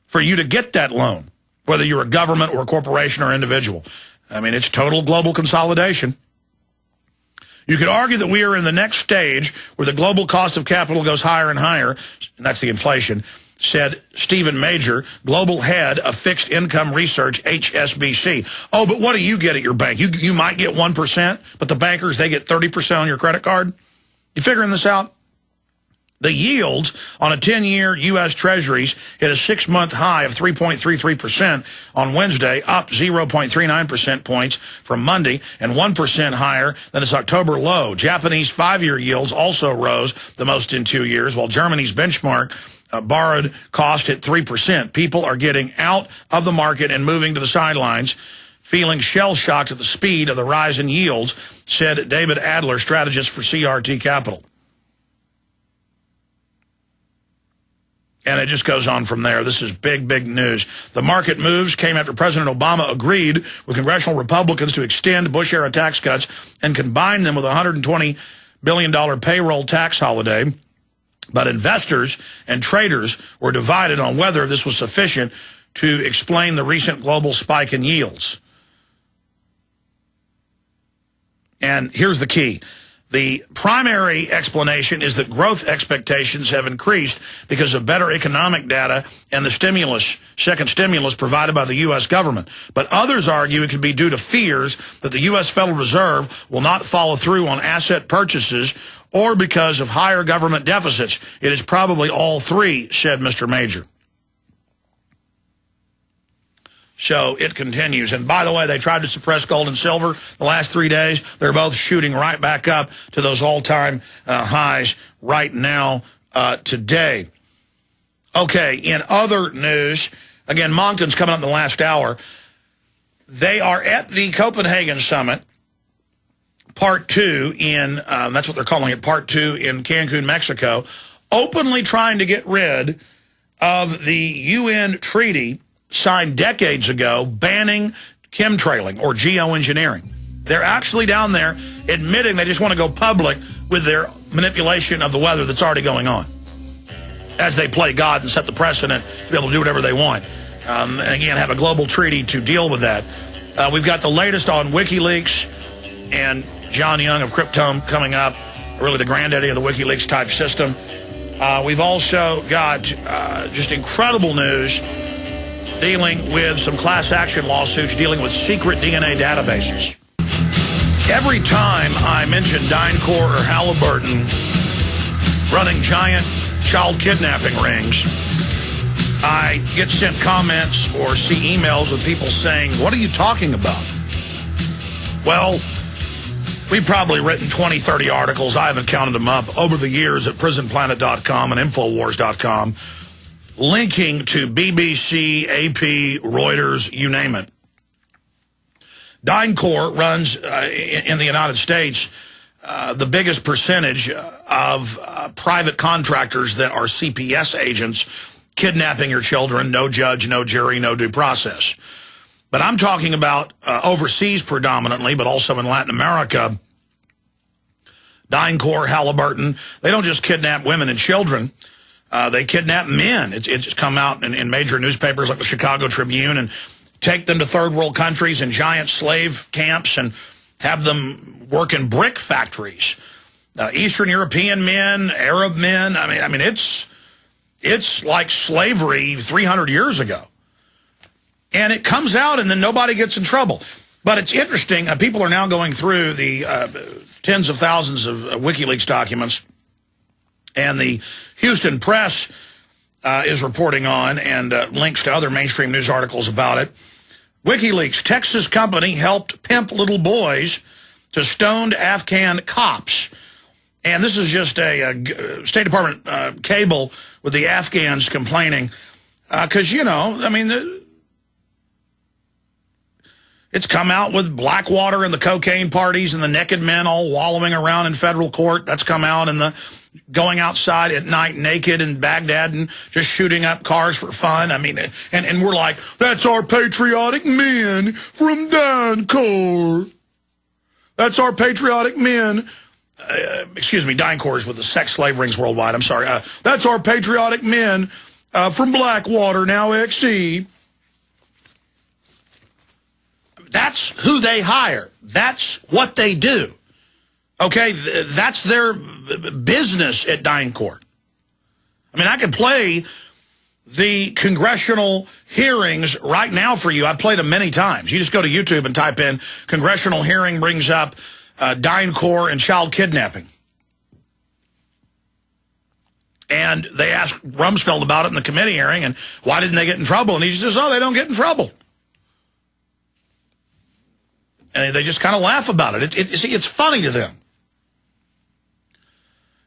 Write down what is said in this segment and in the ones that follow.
for you to get that loan, whether you're a government or a corporation or individual. I mean, it's total global consolidation. You could argue that we are in the next stage where the global cost of capital goes higher and higher, and that's the inflation, said Stephen Major, global head of fixed income research, HSBC. Oh, but what do you get at your bank? You might get 1%, but the bankers, they get 30% on your credit card. You figuring this out? The yields on a 10-year U.S. Treasuries hit a 6-month high of 3.33% on Wednesday, up 0.39% points from Monday, and 1% higher than its October low. Japanese 5-year yields also rose the most in 2 years, while Germany's benchmark borrowed cost hit 3%. People are getting out of the market and moving to the sidelines, feeling shell-shocked at the speed of the rise in yields, said David Adler, strategist for CRT Capital. And it just goes on from there. This is big, big news. The market moves came after President Obama agreed with congressional Republicans to extend Bush-era tax cuts and combine them with a $120 billion payroll tax holiday. But investors and traders were divided on whether this was sufficient to explain the recent global spike in yields. And here's the key. The primary explanation is that growth expectations have increased because of better economic data and the second stimulus provided by the U.S. government. But others argue it could be due to fears that the U.S. Federal Reserve will not follow through on asset purchases or because of higher government deficits. It is probably all three, said Mr. Major. So it continues. And by the way, they tried to suppress gold and silver the last 3 days. They're both shooting right back up to those all-time highs right now today. Okay, in other news, again, Monckton's coming up in the last hour. They are at the Copenhagen Summit, Part 2 in, that's what they're calling it, Part 2 in Cancun, Mexico, openly trying to get rid of the UN treaty signed decades ago banning chemtrailing or geoengineering. They're actually down there admitting they just want to go public with their manipulation of the weather that's already going on as they play God and set the precedent to be able to do whatever they want. And again, have a global treaty to deal with that. We've got the latest on WikiLeaks and John Young of Cryptome coming up, really the granddaddy of the WikiLeaks type system. We've also got just incredible news dealing with some class action lawsuits dealing with secret DNA databases. Every time I mention DynCorp or Halliburton running giant child kidnapping rings, I get sent comments or see emails with people saying, what are you talking about? Well, we've probably written 20, 30 articles. I haven't counted them up over the years at prisonplanet.com and Infowars.com. linking to BBC, AP, Reuters, you name it. DynCorp runs, in the United States, the biggest percentage of private contractors that are CPS agents kidnapping your children, no judge, no jury, no due process. But I'm talking about overseas predominantly, but also in Latin America. DynCorp, Halliburton, they don't just kidnap women and children. They kidnap men. It's come out in major newspapers like the Chicago Tribune and take them to third world countries and giant slave camps and have them work in brick factories. Eastern European men, Arab men. I mean, it's like slavery 300 years ago. And it comes out and then nobody gets in trouble. But it's interesting. People are now going through the tens of thousands of WikiLeaks documents. And the Houston Press is reporting on and links to other mainstream news articles about it. WikiLeaks, Texas company helped pimp little boys to stoned Afghan cops. And this is just a State Department cable with the Afghans complaining. Because, you know, I mean, it's come out with Blackwater and the cocaine parties and the naked men all wallowing around in federal court. That's come out, and the going outside at night naked in Baghdad and just shooting up cars for fun. I mean, and we're like, that's our patriotic men from DynCorp. That's our patriotic men. Excuse me, DynCorp is with the sex slave rings worldwide. I'm sorry. That's our patriotic men from Blackwater, now XE. That's who they hire. That's what they do. Okay, that's their business at DynCorp. I mean, I could play the congressional hearings right now for you. I've played them many times. You just go to YouTube and type in congressional hearing, brings up DynCorp and child kidnapping. And they asked Rumsfeld about it in the committee hearing, and why didn't they get in trouble? And he says, oh, they don't get in trouble. And they just kind of laugh about it. See, it's funny to them.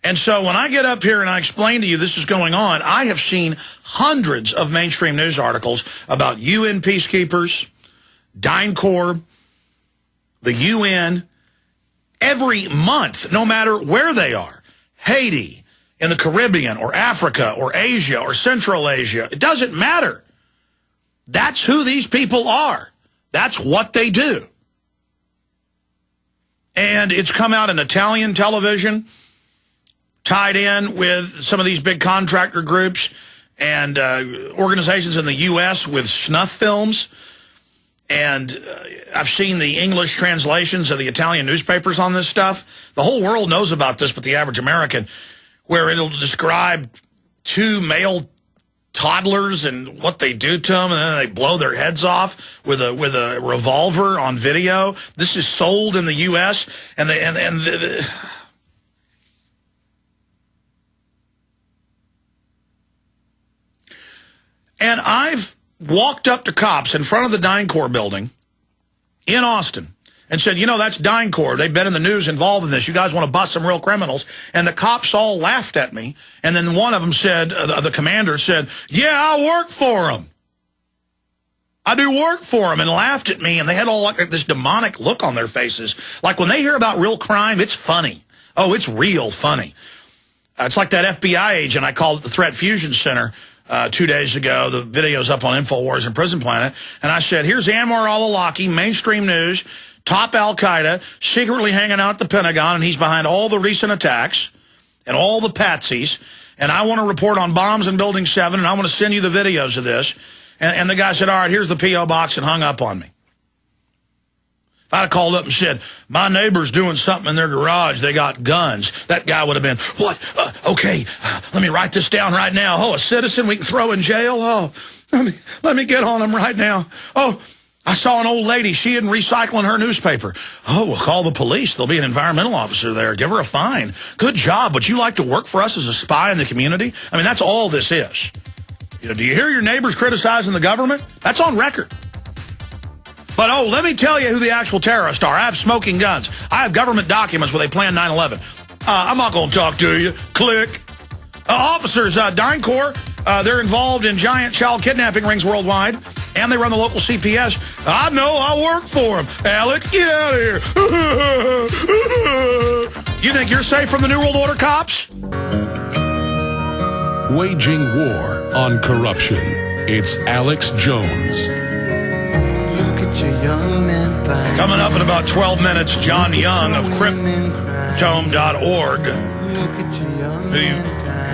And so when I get up here and I explain to you this is going on, I have seen hundreds of mainstream news articles about UN peacekeepers, DynCorp, the UN, every month, no matter where they are. Haiti, in the Caribbean, or Africa, or Asia, or Central Asia. It doesn't matter. That's who these people are. That's what they do. And it's come out in Italian television, tied in with some of these big contractor groups and organizations in the U.S. with snuff films. And I've seen the English translations of the Italian newspapers on this stuff. The whole world knows about this, but the average American, where it'll describe two male toddlers and what they do to them, and then they blow their heads off with a revolver on video. This is sold in the U.S. and I've walked up to cops in front of the DynCorp building in Austin and said, you know, that's DynCorp. They've been in the news involved in this. You guys want to bust some real criminals? And the cops all laughed at me. And then one of them said, the commander said, yeah, I work for them. I do work for them, and laughed at me. And they had all like this demonic look on their faces. Like when they hear about real crime, it's funny. Oh, it's real funny. It's like that FBI agent I called at the Threat Fusion Center 2 days ago. The video's up on InfoWars and Prison Planet. And I said, here's Anwar al-Awlaki, mainstream news, top al-Qaeda, secretly hanging out at the Pentagon, and he's behind all the recent attacks and all the patsies. And I want to report on bombs in Building 7, and I want to send you the videos of this. And the guy said, all right, here's the P.O. box, and hung up on me. If I'd have called up and said, my neighbor's doing something in their garage, they got guns, that guy would have been, what? Okay, let me write this down right now. Oh, a citizen we can throw in jail? Oh, let me get on him right now. Oh, I saw an old lady. She isn't recycling her newspaper. Oh, we'll call the police. There'll be an environmental officer there. Give her a fine. Good job. Would you like to work for us as a spy in the community? I mean, that's all this is. You know, do you hear your neighbors criticizing the government? That's on record. But, oh, let me tell you who the actual terrorists are. I have smoking guns. I have government documents where they planned 9/11. I'm not going to talk to you. Click. Officers, DynCorp, they're involved in giant child kidnapping rings worldwide, and they run the local CPS. I know, I work for them. Alec, get out of here. You think you're safe from the New World Order cops? Waging war on corruption. It's Alex Jones. Coming up in about 12 minutes, John Young of Cryptome.org, who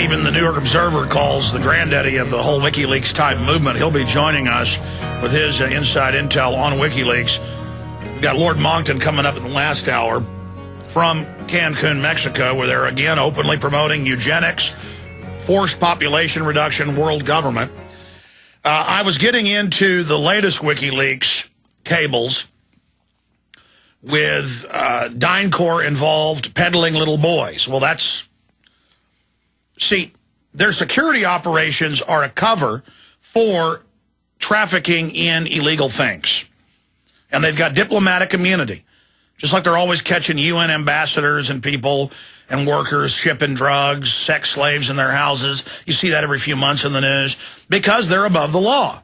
even the New York Observer calls the granddaddy of the whole WikiLeaks type movement. He'll be joining us with his inside intel on WikiLeaks. We've got Lord Monckton coming up in the last hour from Cancun, Mexico, where they're again openly promoting eugenics, forced population reduction, world government. I was getting into the latest WikiLeaks cables with DynCorp involved peddling little boys. Well, see, their security operations are a cover for trafficking in illegal things. And they've got diplomatic immunity. Just like they're always catching UN ambassadors and people and workers shipping drugs, sex slaves in their houses. You see that every few months in the news because they're above the law.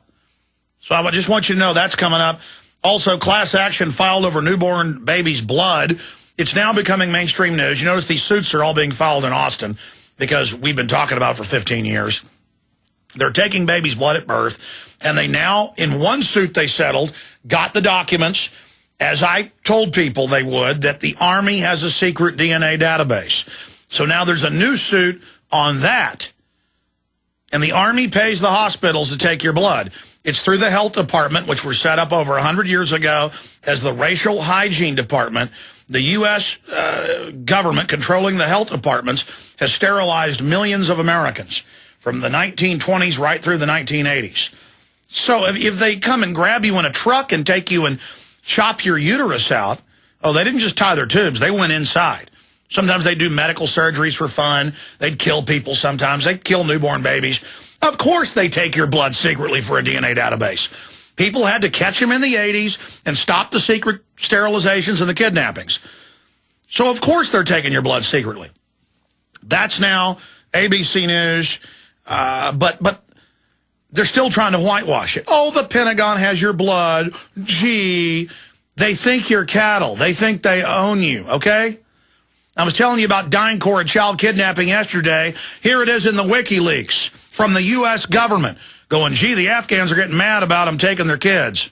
So I just want you to know that's coming up. Also, class action filed over newborn baby's blood. It's now becoming mainstream news. You notice these suits are all being filed in Austin because we've been talking about it for 15 years. They're taking baby's blood at birth, and they now, in one suit they settled, got the documents, as I told people they would, that the Army has a secret DNA database. So now there's a new suit on that. And the Army pays the hospitals to take your blood. It's through the health department, which were set up over 100 years ago as the racial hygiene department. The U.S. Government controlling the health departments has sterilized millions of Americans from the 1920s right through the 1980s. So if they come and grab you in a truck and take you and chop your uterus out, oh, they didn't just tie their tubes. They went inside. Sometimes they do medical surgeries for fun. They'd kill people sometimes. They'd kill newborn babies. Of course they take your blood secretly for a DNA database. People had to catch them in the 80s and stop the secret sterilizations and the kidnappings. So of course they're taking your blood secretly. That's now ABC News, but they're still trying to whitewash it. Oh, the Pentagon has your blood. Gee, they think you're cattle. They think they own you, okay? I was telling you about DynCorp and child kidnapping yesterday. Here it is in the WikiLeaks from the U.S. government going, gee, the Afghans are getting mad about them taking their kids.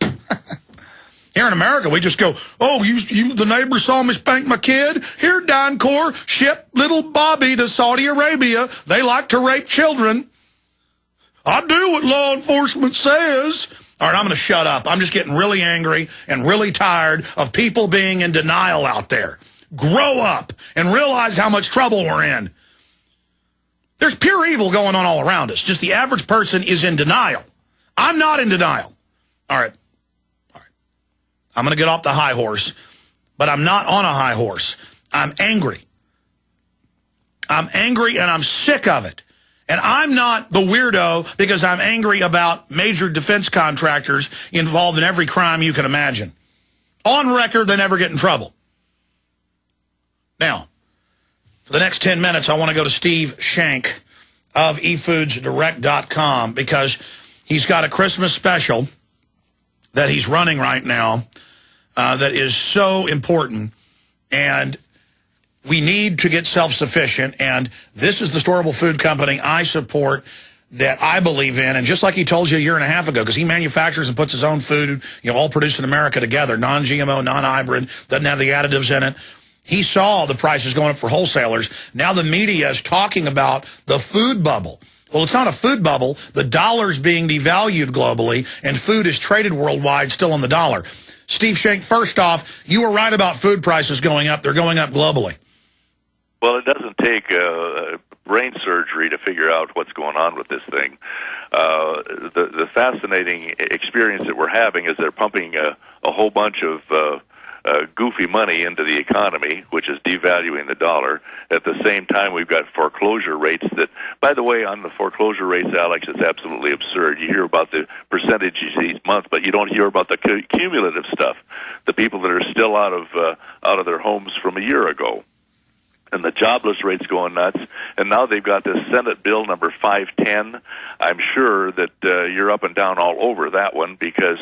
Here in America, we just go, oh, the neighbor saw me spank my kid. Here, DynCorp, ship little Bobby to Saudi Arabia. They like to rape children. I do what law enforcement says. All right, I'm going to shut up. I'm just getting really angry and really tired of people being in denial out there. Grow up and realize how much trouble we're in. There's pure evil going on all around us. Just the average person is in denial. I'm not in denial. All right. I'm going to get off the high horse, but I'm not on a high horse. I'm angry. I'm angry and I'm sick of it. And I'm not the weirdo because I'm angry about major defense contractors involved in every crime you can imagine. On record, they never get in trouble. Now, for the next 10 minutes, I want to go to Steve Shank of eFoodsDirect.com because he's got a Christmas special that he's running right now that is so important. And we need to get self-sufficient. And this is the storable food company I support that I believe in. And just like he told you a year and a half ago, because he manufactures and puts his own food, all produced in America together, non-GMO, non-hybrid, doesn't have the additives in it. He saw the prices going up for wholesalers. Now the media is talking about the food bubble. Well, it's not a food bubble. The dollar's being devalued globally, and food is traded worldwide still on the dollar. Steve Shank, first off, you were right about food prices going up. They're going up globally. Well, it doesn't take brain surgery to figure out what's going on with this thing. The fascinating experience that we're having is they're pumping a whole bunch of goofy money into the economy, which is devaluing the dollar. At the same time, we've got foreclosure rates that, by the way, on the foreclosure rates, Alex, it's absolutely absurd. You hear about the percentages each month, but you don't hear about the cumulative stuff, the people that are still out of their homes from a year ago. And the jobless rate's going nuts. And now they've got this Senate bill number 510. I'm sure that you're up and down all over that one, because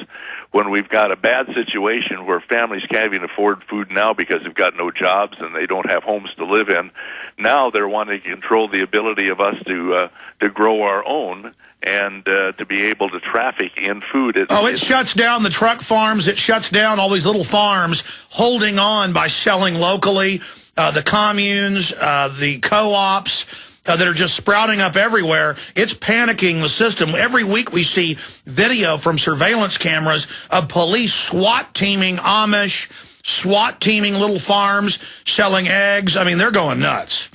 when we've got a bad situation where families can't even afford food now because they've got no jobs and they don't have homes to live in, now they're wanting to control the ability of us to grow our own and to be able to traffic in food. It shuts down the truck farms. It shuts down all these little farms holding on by selling locally. The communes, the co-ops that are just sprouting up everywhere. It's panicking the system. Every week we see video from surveillance cameras of police SWAT teaming Amish, SWAT teaming little farms, selling eggs. I mean, they're going nuts.